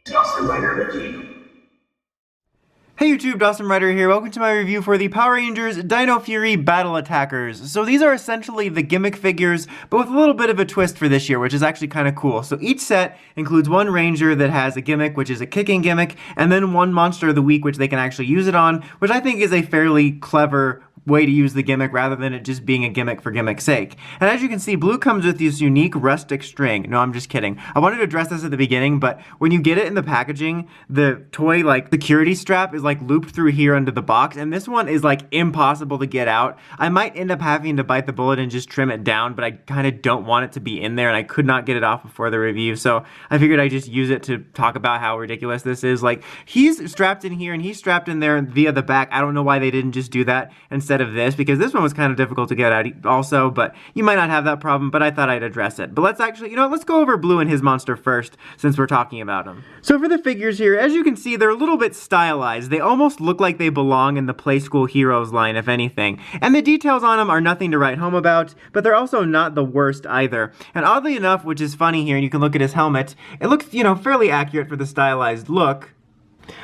Dawson Rider review. Hey YouTube, Dawson Rider here. Welcome to my review for the Power Rangers Dino Fury Battle Attackers. So these are essentially the gimmick figures, but with a little bit of a twist for this year, which is actually kind of cool. So each set includes one Ranger that has a gimmick, which is a kicking gimmick, and then one Monster of the Week, which they can actually use it on, which I think is a fairly clever way to use the gimmick rather than it just being a gimmick for gimmick's sake. And as you can see, blue comes with this unique rustic string. No, I'm just kidding. I wanted to address this at the beginning, but when you get it in the packaging, the toy security strap is looped through here under the box, and this one is impossible to get out. I might end up having to bite the bullet and just trim it down, but I kind of don't want it to be in there, and I could not get it off before the review, so I figured I'd just use it to talk about how ridiculous this is. He's strapped in here and he's strapped in there via the back. I don't know why they didn't just do that instead of this, because this one was kind of difficult to get out also, but you might not have that problem, but I thought I'd address it. But let's actually, let's go over Blue and his monster first, since we're talking about him. So for the figures here, as you can see, they're a little bit stylized. They almost look like they belong in the Play School Heroes line, if anything. And the details on them are nothing to write home about, but they're also not the worst either. And oddly enough, which is funny here, and you can look at his helmet, it looks, fairly accurate for the stylized look.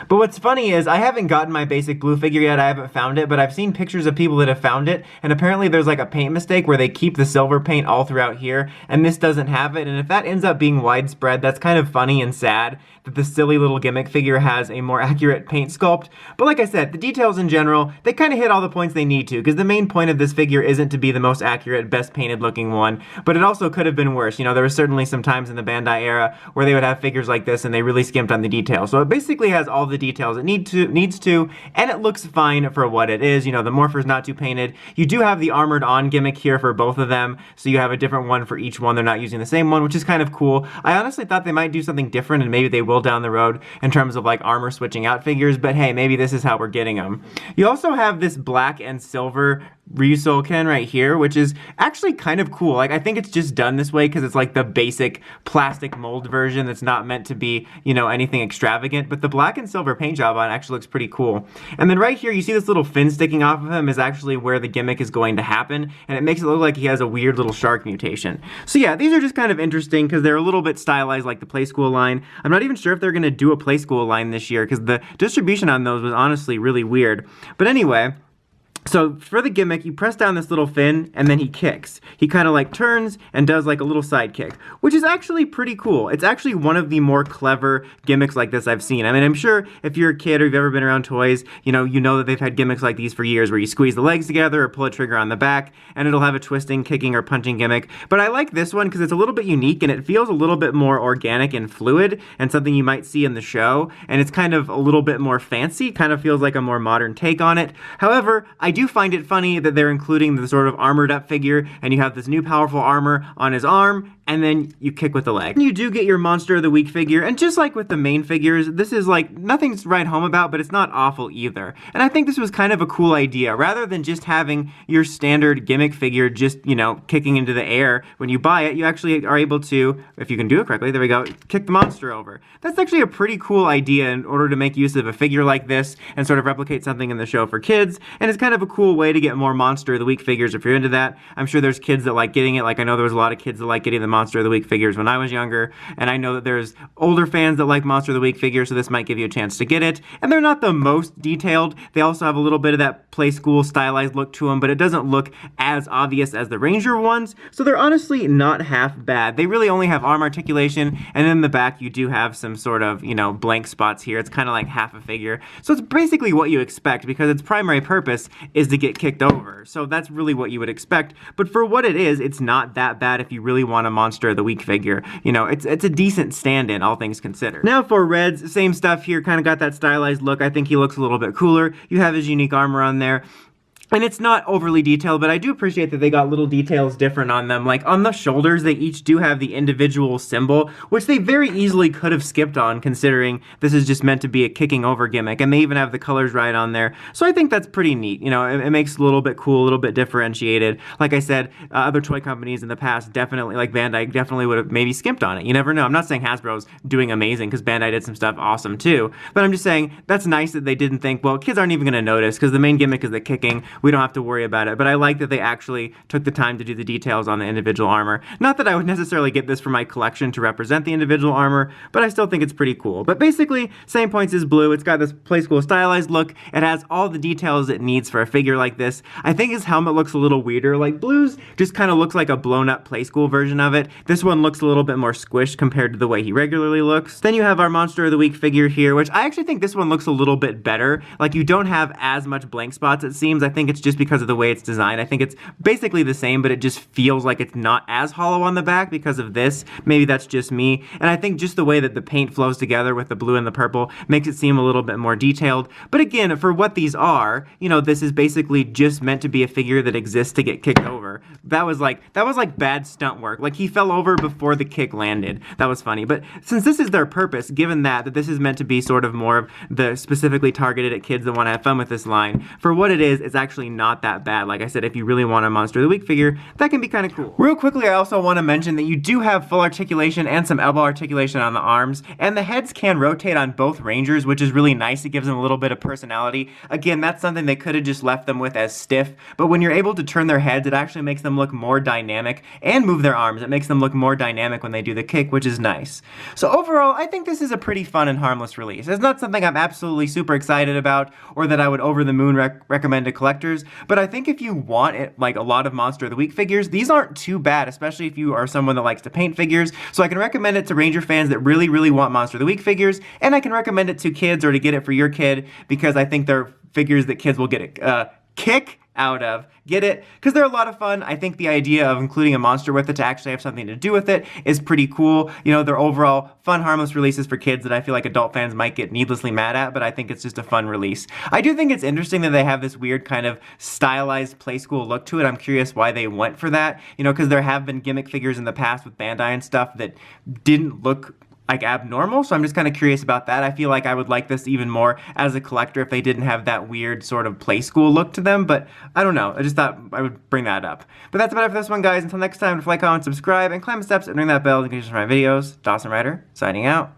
But what's funny is, I haven't gotten my basic Blue figure yet, I haven't found it, but I've seen pictures of people that have found it, and apparently there's a paint mistake where they keep the silver paint all throughout here, and this doesn't have it, and if that ends up being widespread, that's kind of funny and sad that the silly little gimmick figure has a more accurate paint sculpt. But like I said, the details in general, they kind of hit all the points they need to, because the main point of this figure isn't to be the most accurate, best painted looking one, but it also could have been worse. There were certainly some times in the Bandai era where they would have figures like this and they really skimped on the details. So it basically has all the details it needs to, and it looks fine for what it is. The Morpher's not too painted. You do have the armored on gimmick here for both of them, so you have a different one for each one. They're not using the same one, which is kind of cool. I honestly thought they might do something different, and maybe they will down the road in terms of armor switching out figures, but hey, maybe this is how we're getting them. You also have this black and silver Ryusoken right here, which is actually kind of cool. I think it's just done this way because it's the basic plastic mold version that's not meant to be, anything extravagant, but the black and silver paint job on it actually looks pretty cool. And then right here, you see this little fin sticking off of him is actually where the gimmick is going to happen, and it makes it look like he has a weird little shark mutation. So yeah, these are just kind of interesting because they're a little bit stylized like the Play School line. I'm not even sure if they're going to do a Play School line this year because the distribution on those was honestly really weird. But anyway, so for the gimmick, you press down this little fin, and then he kicks. He kind of turns and does a little side kick, which is actually pretty cool. It's actually one of the more clever gimmicks like this I've seen. I mean, I'm sure if you're a kid or you've ever been around toys, you know that they've had gimmicks like these for years where you squeeze the legs together or pull a trigger on the back, and it'll have a twisting, kicking, or punching gimmick. But I like this one because it's a little bit unique, and it feels a little bit more organic and fluid, and something you might see in the show, and it's kind of a little bit more fancy, kind of feels like a more modern take on it. However, I do find it funny that they're including the sort of armored up figure, and you have this new powerful armor on his arm, and then you kick with the leg. And you do get your Monster of the Week figure, and just like with the main figures, this is nothing to write home about, but it's not awful either. And I think this was kind of a cool idea. Rather than just having your standard gimmick figure just, kicking into the air when you buy it, you actually are able to, if you can do it correctly, there we go, kick the monster over. That's actually a pretty cool idea in order to make use of a figure like this and sort of replicate something in the show for kids, and it's kind of a cool way to get more Monster of the Week figures if you're into that. I'm sure there's kids that like getting it. I know there was a lot of kids that like getting the Monster of the Week figures when I was younger, and I know that there's older fans that like Monster of the Week figures, so this might give you a chance to get it. And they're not the most detailed. They also have a little bit of that Play School stylized look to them, but it doesn't look as obvious as the Ranger ones, so they're honestly not half bad. They really only have arm articulation, and in the back you do have some sort of, blank spots here. It's kind of like half a figure. So it's basically what you expect, because its primary purpose is to get kicked over. So that's really what you would expect. But for what it is, it's not that bad if you really want a Monster of the Week figure. It's a decent stand-in, all things considered. Now for Reds, same stuff here, kind of got that stylized look. I think he looks a little bit cooler. You have his unique armor on there. And it's not overly detailed, but I do appreciate that they got little details different on them. On the shoulders, they each do have the individual symbol, which they very easily could have skipped on, considering this is just meant to be a kicking over gimmick, and they even have the colors right on there. So I think that's pretty neat. It makes it a little bit cool, a little bit differentiated. Like I said, other toy companies in the past definitely, like Bandai, definitely would have maybe skimped on it. You never know. I'm not saying Hasbro's doing amazing, because Bandai did some stuff awesome too, but I'm just saying that's nice that they didn't think, well, kids aren't even going to notice, because the main gimmick is the kicking. we don't have to worry about it. But I like that they actually took the time to do the details on the individual armor. Not that I would necessarily get this for my collection to represent the individual armor, but I still think it's pretty cool. But basically, same points as Blue. It's got this play school stylized look. It has all the details it needs for a figure like this. I think his helmet looks a little weirder. Like Blue's just kind of looks like a blown up play school version of it. This one looks a little bit more squished compared to the way he regularly looks. Then you have our Monster of the Week figure here, which I actually think this one looks a little bit better. Like you don't have as much blank spots, it seems. I think it's just because of the way it's designed. I think it's basically the same, but it just feels like it's not as hollow on the back because of this. Maybe that's just me. And I think just the way that the paint flows together with the blue and the purple makes it seem a little bit more detailed. But again, for what these are, you know, this is basically just meant to be a figure that exists to get kicked over. That was like bad stunt work. Like he fell over before the kick landed. That was funny. But since this is their purpose, given that this is meant to be sort of more of the specifically targeted at kids that want to have fun with this line, for what it is, it's actually not that bad. Like I said, if you really want a Monster of the Week figure, that can be kind of cool. Real quickly, I also want to mention that you do have full articulation and some elbow articulation on the arms, and the heads can rotate on both Rangers, which is really nice. It gives them a little bit of personality. Again, that's something they could have just left them with as stiff, but when you're able to turn their heads, it actually makes them look more dynamic, and move their arms. It makes them look more dynamic when they do the kick, which is nice. So overall, I think this is a pretty fun and harmless release. It's not something I'm absolutely super excited about, or that I would over the moon recommend to collectors, but I think if you want it, like a lot of Monster of the Week figures, these aren't too bad, especially if you are someone that likes to paint figures. So I can recommend it to Ranger fans that really, really want Monster of the Week figures, and I can recommend it to kids or to get it for your kid, because I think they're figures that kids will get a kick out of. Get it? Because they're a lot of fun. I think the idea of including a monster with it to actually have something to do with it is pretty cool. You know, they're overall fun, harmless releases for kids that I feel like adult fans might get needlessly mad at, but I think it's just a fun release. I do think it's interesting that they have this weird kind of stylized play school look to it. I'm curious why they went for that, you know, because there have been gimmick figures in the past with Bandai and stuff that didn't look like abnormal, so I'm just kind of curious about that. I feel like I would like this even more as a collector if they didn't have that weird sort of play school look to them, but I don't know. I just thought I would bring that up. But that's about it for this one, guys. Until next time, like, comment, subscribe, and climb the steps and ring that bell to get notifications for my videos. Dawson Ryder, signing out.